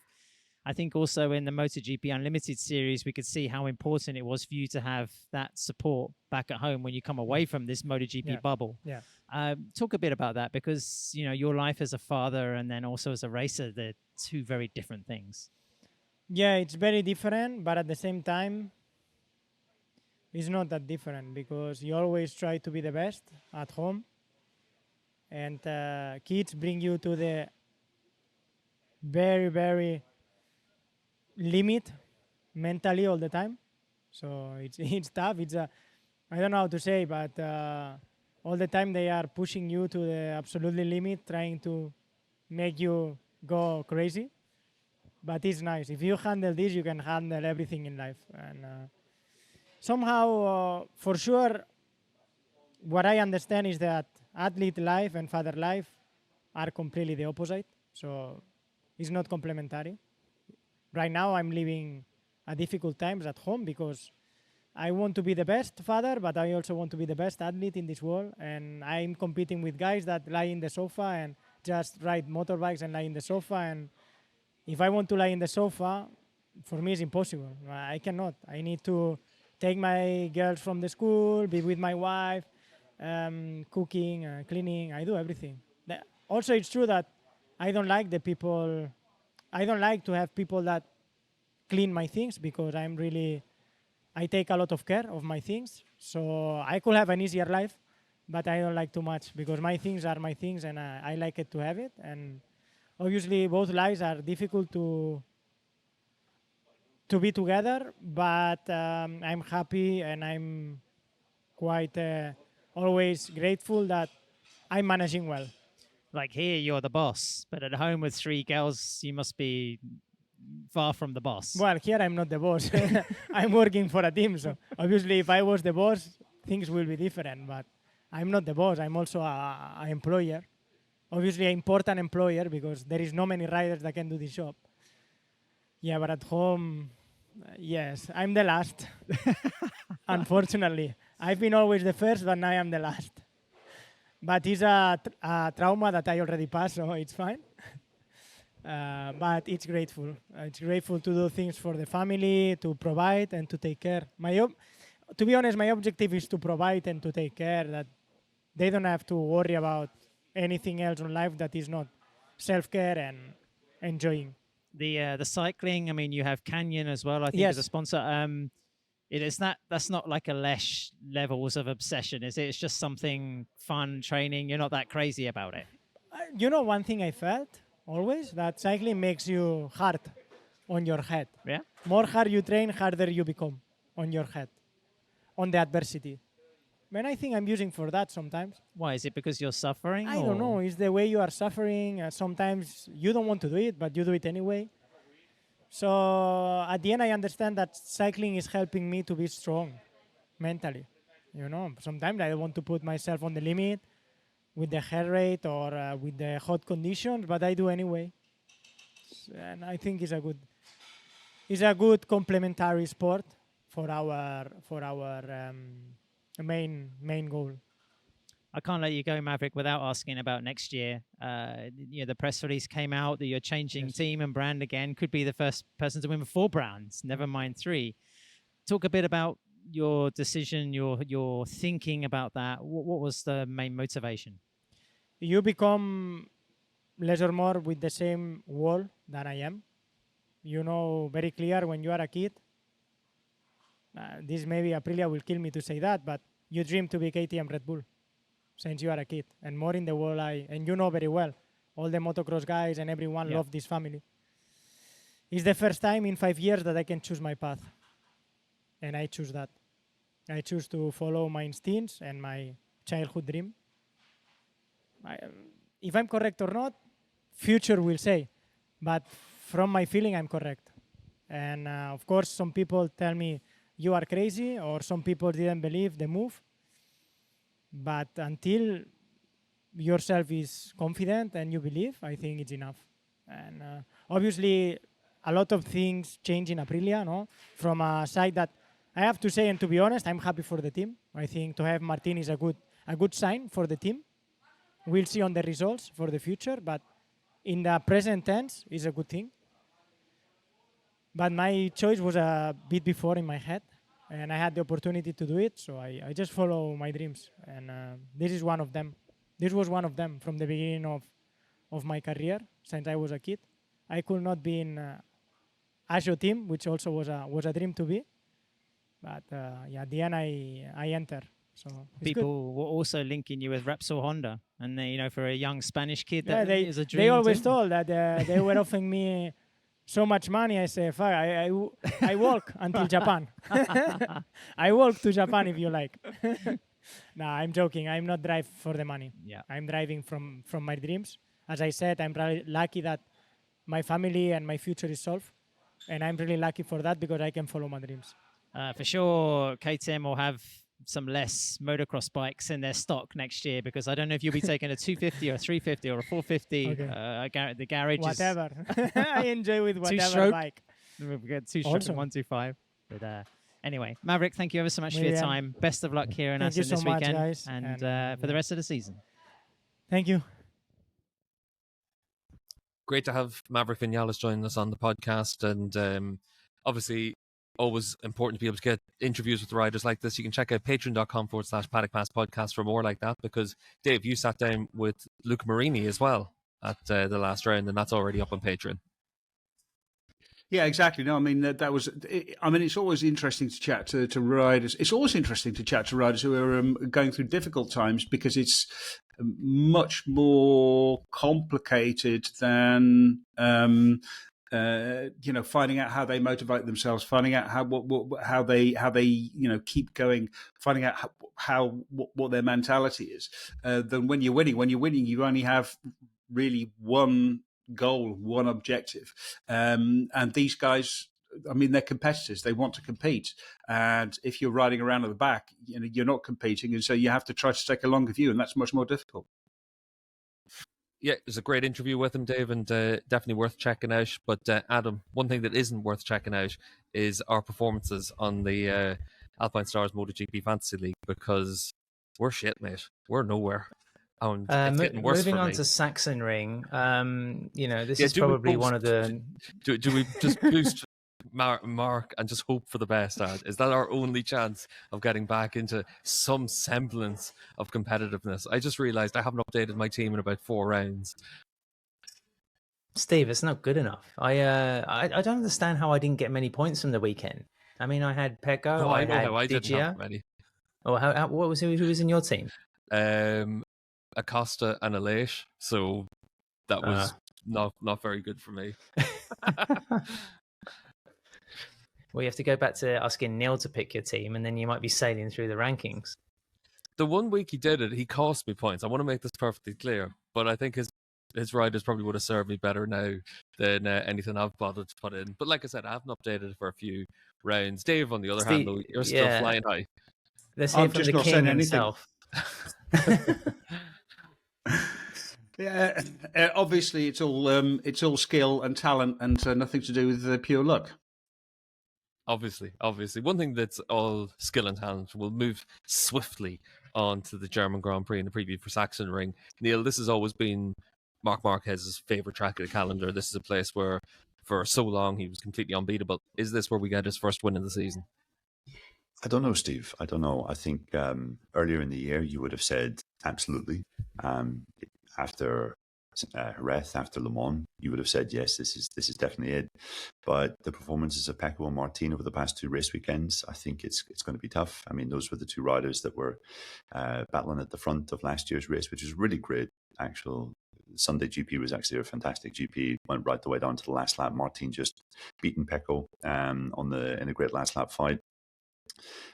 I think also in the MotoGP Unlimited series, we could see how important it was for you to have that support back at home when you come away from this MotoGP bubble. Yeah. Talk a bit about that, because, your life as a father and then also as a racer, they're two very different things. Yeah, it's very different, but at the same time, it's not that different, because you always try to be the best at home. And kids bring you to the very, very limit mentally all the time. So it's tough. I don't know how to say, but all the time they are pushing you to the absolutely limit, trying to make you go crazy. but it's nice. If you handle this, you can handle everything in life. And somehow, for sure, what I understand is that athlete life and father life are completely the opposite. So it's not complementary. Right now, I'm living a difficult times at home because I want to be the best father, but I also want to be the best athlete in this world. And I'm competing with guys that lie in the sofa and just ride motorbikes and lie in the sofa. And if I want to lie in the sofa, for me it's impossible. I cannot. I need to take my girls from the school, be with my wife, cooking, cleaning. I do everything. Also, it's true that I don't like the people. I don't like to have people that clean my things because I take a lot of care of my things. So I could have an easier life, but I don't like too much because my things are my things and I like it to have it. And obviously both lives are difficult to be together, but I'm happy and I'm quite always grateful that I'm managing well. Like here, you're the boss, but at home with 3 girls, you must be far from the boss. Well, here I'm not the boss. I'm working for a team, so obviously if I was the boss, things will be different, but I'm not the boss. I'm also an employer. Obviously an important employer because there is no many riders that can do this job. Yeah, but at home, yes, I'm the last. Unfortunately. I've been always the first, but now I'm the last. But it's a trauma that I already passed, so it's fine. But it's grateful. It's grateful to do things for the family, to provide and to take care. To be honest, my objective is to provide and to take care, that they don't have to worry about anything else in life that is not self-care and enjoying. The cycling, I mean, you have Canyon as well, I think, Yes. as a sponsor. That's not like a Lesh levels of obsession, is it? It's just something fun, training. You're not that crazy about it. You know, one thing I felt always, that cycling makes you hard on your head. Yeah. More hard you train, harder you become on your head, on the adversity. And I think I'm using for that sometimes. Why? Is it because you're suffering? I don't know. It's the way you are suffering. Sometimes you don't want to do it, but you do it anyway. So at the end, I understand that cycling is helping me to be strong mentally. You know, sometimes I want to put myself on the limit with the heart rate or with the hot conditions, but I do anyway. And I think it's a good complementary sport for our main goal. I can't let you go, Maverick, without asking about next year. The press release came out that you're changing team and brand again. Could be the first person to win 4 brands, never mind 3. Talk a bit about your decision, your thinking about that. What was the main motivation? You become less or more with the same wall that I am. You know very clear when you are a kid. This maybe Aprilia will kill me to say that, but you dream to be KTM Red Bull since you are a kid, and more in the world. And you know very well, all the motocross guys and everyone love this family. It's the first time in 5 years that I can choose my path, and I choose that. I choose to follow my instincts and my childhood dream. If I'm correct or not, future will say, but from my feeling, I'm correct. And of course, some people tell me you are crazy, or some people didn't believe the move. But until yourself is confident and you believe, I think it's enough. And obviously, a lot of things change in Aprilia, no? From a side that I have to say, and to be honest, I'm happy for the team. I think to have Martin is a good sign for the team. We'll see on the results for the future, but in the present tense, is a good thing. But my choice was a bit before in my head, and I had the opportunity to do it, so I just follow my dreams, and this is one of them. This was one of them from the beginning of my career, since I was a kid. I could not be in Asho team, which also was a dream to be, but at the end I enter. So people were also linking you with Repsol Honda, and they, for a young Spanish kid, that is a dream. They always told that they were offering me so much money. I say, fuck, I walk until Japan. I walk to Japan if you like. No, I'm joking. I'm not driving for the money. Yeah. I'm driving from my dreams. As I said, I'm really lucky that my family and my future is solved. And I'm really lucky for that because I can follow my dreams. For sure, KTM will have some less motocross bikes in their stock next year, because I don't know if you'll be taking a 250 or a 350 or a 450. Okay. The garage whatever. I enjoy with whatever two-stroke. bike. We've got 2-stroke Awesome. 125. But anyway, Maverick, thank you ever so much for Muy your bien. time. Best of luck here in Thank you Assen this so much, weekend, guys. and And, for the rest of the season. Thank you. Great to have Maverick Vinales join us on the podcast, and obviously always important to be able to get interviews with riders like this. You can check out patreon.com/Paddock Pass podcast for more like that, because Dave, you sat down with Luca Marini as well at the last round, and that's already up on Patreon. Yeah, exactly. No, I mean that was. I mean, it's always interesting to chat to riders. It's always interesting to chat to riders who are going through difficult times, because it's much more complicated than finding out how they motivate themselves, finding out how they keep going, finding out what their mentality is. Than when you're winning. When you're winning, you only have really one goal, one objective, and these guys, I mean, they're competitors. They want to compete, and if you're riding around at the back, you're not competing, and so you have to try to take a longer view, and that's much more difficult. Yeah, it was a great interview with him, Dave, and definitely worth checking out. But Adam, one thing that isn't worth checking out is our performances on the Alpine Stars MotoGP Fantasy League, because we're shit, mate. We're nowhere. And it's getting worse moving for on me. to Sachsenring, this is do we probably boost- one of the. Do we just boost Mark and just hope for the best, Ad? Is that our only chance of getting back into some semblance of competitiveness? I just realised I haven't updated my team in about 4 rounds. Steve, it's not good enough. I don't understand how I didn't get many points from the weekend. I mean, I had Pecco, No, I know had how I didn't have Digia. many. Oh, what was who was in your team? Acosta and Aleix, so that was not very good for me. Well, you have to go back to asking Neil to pick your team, and then you might be sailing through the rankings. The one week he did it, he cost me points. I want to make this perfectly clear, but I think his riders probably would have served me better now than anything I've bothered to put in. But like I said, I haven't updated it for a few rounds. Dave, on the other hand, though, you're still flying high. Let's hear I'm from just the not king saying anything. himself. Yeah, obviously it's all skill and talent, and nothing to do with pure luck. Obviously. One thing that's all skill and talent. We'll move swiftly on to the German Grand Prix in the preview for Sachsenring. Neil, this has always been Marc Marquez's favourite track of the calendar. This is a place where for so long he was completely unbeatable. Is this where we get his first win of the season? I don't know, Steve. I don't know. I think earlier in the year you would have said absolutely. After Jerez, after Le Mans, you would have said yes, this is definitely it. But the performances of Pecco and Martin over the past 2 race weekends, I think it's going to be tough. I mean, those were the 2 riders that were battling at the front of last year's race, which was really great. Sunday GP was actually a fantastic GP. Went right the way down to the last lap. Martin just beaten Pecco in a great last lap fight.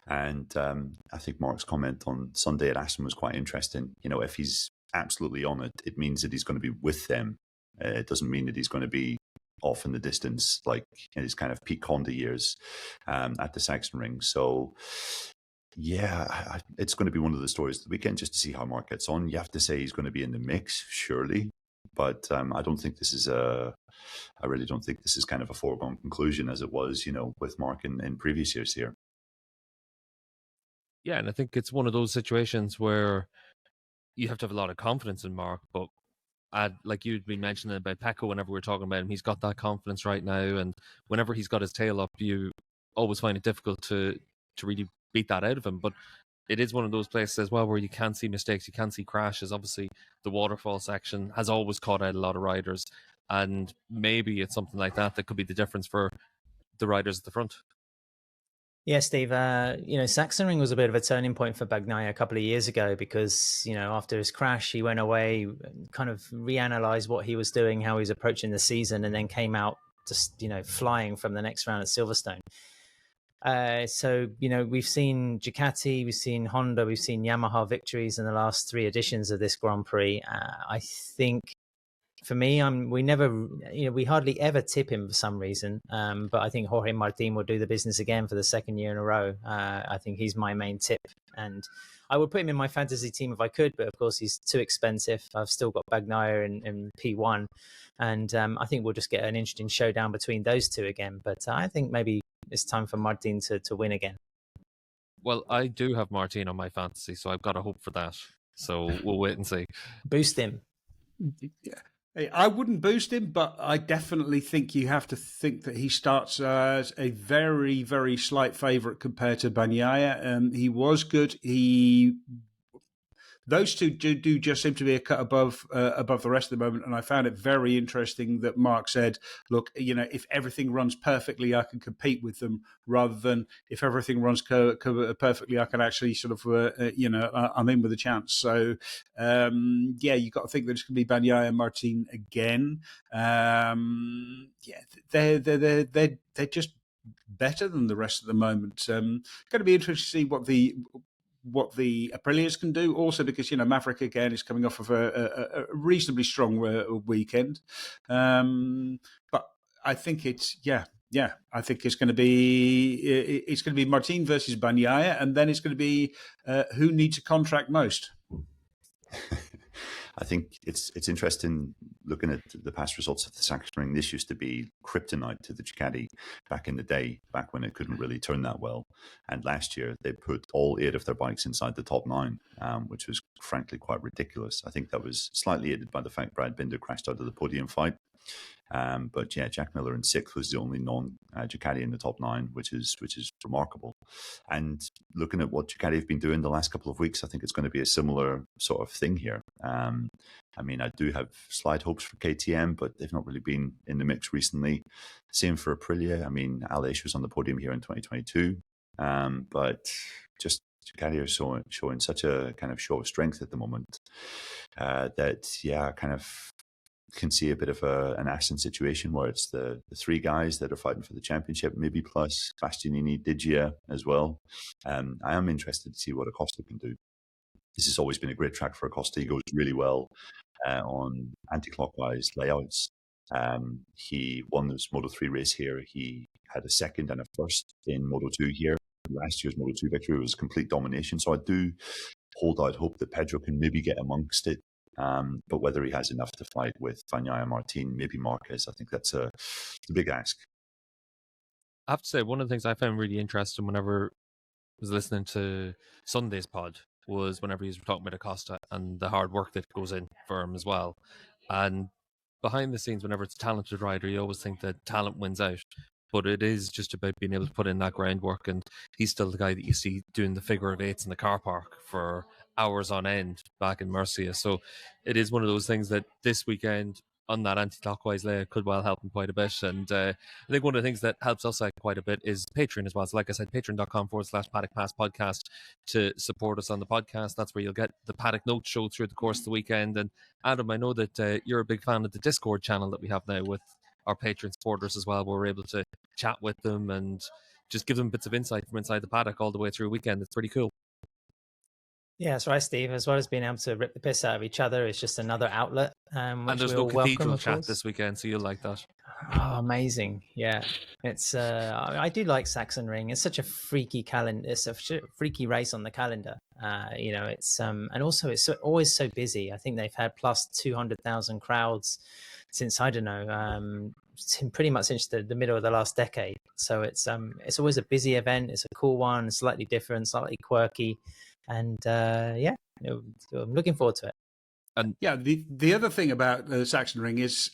And I think Mark's comment on Sunday at Assen was quite interesting. If he's absolutely on it, it means that he's going to be with them. It doesn't mean that he's going to be off in the distance like in his kind of peak Honda years at the Sachsenring. So, yeah, it's going to be one of the stories of the weekend just to see how Mark gets on. You have to say he's going to be in the mix, surely. But I don't think this is I really don't think this is kind of a foregone conclusion as it was, with Mark in previous years here. Yeah, and I think it's one of those situations where you have to have a lot of confidence in Mark, but like you'd been mentioning about Pecco whenever we were talking about him, he's got that confidence right now, and whenever he's got his tail up, you always find it difficult to really beat that out of him. But it is one of those places as well where you can see mistakes, you can see crashes. Obviously, the waterfall section has always caught out a lot of riders, and maybe it's something like that could be the difference for the riders at the front. Yeah, Steve, Sachsenring was a bit of a turning point for Bagnaia a couple of years ago because, after his crash, he went away, kind of reanalyzed what he was doing, how he was approaching the season, and then came out just, flying from the next round at Silverstone. So, we've seen Ducati, we've seen Honda, we've seen Yamaha victories in the last 3 editions of this Grand Prix. I think for me, we hardly ever tip him for some reason. But I think Jorge Martin will do the business again for the second year in a row. I think he's my main tip, and I would put him in my fantasy team if I could, but of course he's too expensive. I've still got Bagnaia in P1, and I think we'll just get an interesting showdown between those two again. But I think maybe it's time for Martin to win again. Well, I do have Martin on my fantasy, so I've got to hope for that. So we'll wait and see. Boost him. Yeah. I wouldn't boost him, but I definitely think you have to think that he starts as a very, very slight favourite compared to Bagnaia. He was good. Those two do just seem to be a cut above the rest at the moment, and I found it very interesting that Mark said, "Look, if everything runs perfectly, I can compete with them," rather than if everything runs perfectly, I can actually sort of, I'm in with a chance. So, you've got to think that it's going to be Bagnaia and Martin again. They're just better than the rest at the moment. Going to be interesting to see what the Aprilias can do, also because Maverick again is coming off of a reasonably strong weekend, but I think I think it's going to be Martin versus Bagnaia, and then it's going to be who needs a contract most. I think it's interesting looking at the past results of the Sachsenring. This used to be kryptonite to the Ducati back in the day, back when it couldn't really turn that well. And last year they put all 8 of their bikes inside the top 9, which was frankly quite ridiculous. I think that was slightly aided by the fact Brad Binder crashed out of the podium fight. But yeah, Jack Miller in 6th was the only non-Ducati in the top 9, which is remarkable. And looking at what Ducati have been doing the last couple of weeks, I think it's going to be a similar sort of thing here. I do have slight hopes for KTM, but they've not really been in the mix recently. Same for Aprilia. Aleix was on the podium here in 2022, but just Ducati are showing such a kind of show of strength at the moment that kind of can see a bit of an Aston situation where it's the 3 guys that are fighting for the championship, maybe plus Bastianini, Digia as well. I am interested to see what Acosta can do. This has always been a great track for Acosta. He goes really well on anti-clockwise layouts. He won this Moto3 race here. He had a second and a first in Moto2 here. Last year's Moto2 victory was complete domination. So I do hold out hope that Pedro can maybe get amongst it. But whether he has enough to fight with Bagnaia, Martin, maybe Marquez, I think that's a big ask. I have to say, one of the things I found really interesting whenever I was listening to Sunday's pod was whenever he was talking about Acosta and the hard work that goes in for him as well. And behind the scenes, whenever it's a talented rider, you always think that talent wins out. But it is just about being able to put in that groundwork. And he's still the guy that you see doing the figure of 8s in the car park for hours on end back in Murcia. So it is one of those things that this weekend on that anti-clockwise layout could well help him quite a bit. And I think one of the things that helps us out quite a bit is Patreon as well. So like I said, patreon.com/Paddock Pass podcast to support us on the podcast. That's where you'll get the Paddock Notes show through the course of the weekend. And Adam, I know that you're a big fan of the Discord channel that we have now with our Patreon supporters as well, where we're able to chat with them and just give them bits of insight from inside the paddock all the way through a weekend. It's pretty cool. Yeah, that's right, Steve. As well as being able to rip the piss out of each other, it's just another outlet. And there's no cathedral chat this weekend, so you'll like that. Oh, amazing. Yeah. It's I do like Sachsenring. It's such a freaky calendar. It's a freaky race on the calendar. It's and also it's always so busy. I think they've had plus 200,000 crowds since, I don't know, pretty much since the middle of the last decade. So it's always a busy event. It's a cool one, slightly different, slightly quirky. And I'm looking forward to it. And yeah, the other thing about Sachsenring is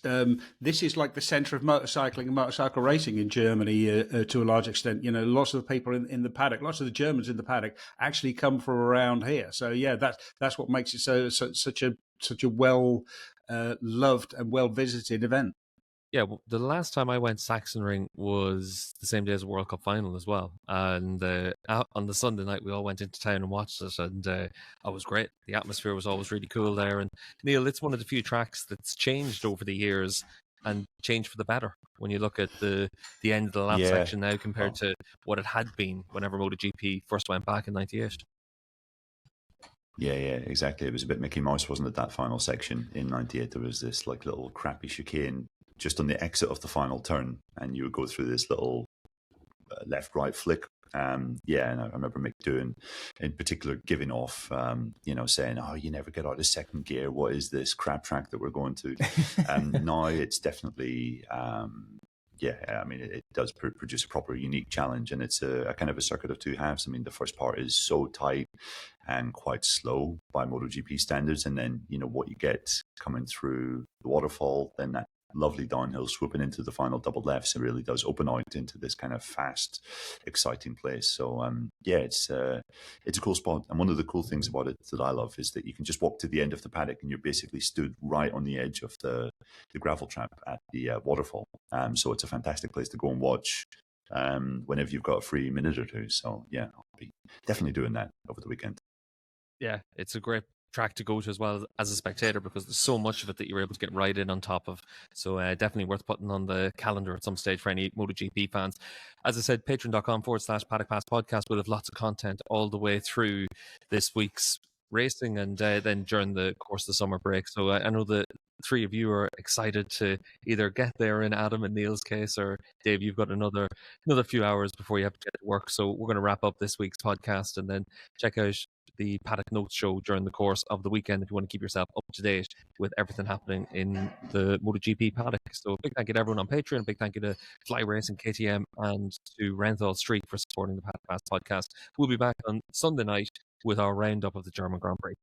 this is like the centre of motorcycling and motorcycle racing in Germany to a large extent. Lots of the people in the paddock, lots of the Germans in the paddock actually come from around here. So yeah, that's what makes it such a well loved and well visited event. Yeah, well, the last time I went Sachsenring was the same day as the World Cup final as well. And on the Sunday night, we all went into town and watched it, and it was great. The atmosphere was always really cool there. And Neil, it's one of the few tracks that's changed over the years and changed for the better when you look at the end of the lap section now compared to what it had been whenever MotoGP first went back in '98. Yeah, exactly. It was a bit Mickey Mouse, wasn't it? That final section in '98, there was this like little crappy chicane just on the exit of the final turn, and you would go through this little left-right flick. And I remember Mick doing, in particular, giving off, saying, "Oh, you never get out of second gear. What is this crap track that we're going to?" Now it's definitely. It does produce a proper unique challenge, and it's a kind of a circuit of two halves. I mean, the first part is so tight and quite slow by MotoGP standards, and then what you get coming through the waterfall, then that lovely downhill swooping into the final double lefts, it really does open out into this kind of fast, exciting place. So it's a cool spot, and one of the cool things about it that I love is that you can just walk to the end of the paddock and you're basically stood right on the edge of the gravel trap at the waterfall. So it's a fantastic place to go and watch whenever you've got a free minute or two. So yeah, I'll be definitely doing that over the weekend. Yeah, it's a great track to go to as well as a spectator, because there's so much of it that you're able to get right in on top of. So definitely worth putting on the calendar at some stage for any MotoGP fans. As I said, patreon.com/Paddock Pass podcast. We'll have lots of content all the way through this week's racing and then during the course of the summer break. So I know the three of you are excited to either get there in Adam and Neil's case, or Dave, you've got another few hours before you have to get to work. So we're going to wrap up this week's podcast and then check out the Paddock Notes show during the course of the weekend if you want to keep yourself up to date with everything happening in the MotoGP paddock. So big thank you to everyone on Patreon, big thank you to Fly Racing, KTM, and to Renthal Street for supporting the Paddock Pass podcast. We'll be back on Sunday night with our roundup of the German Grand Prix.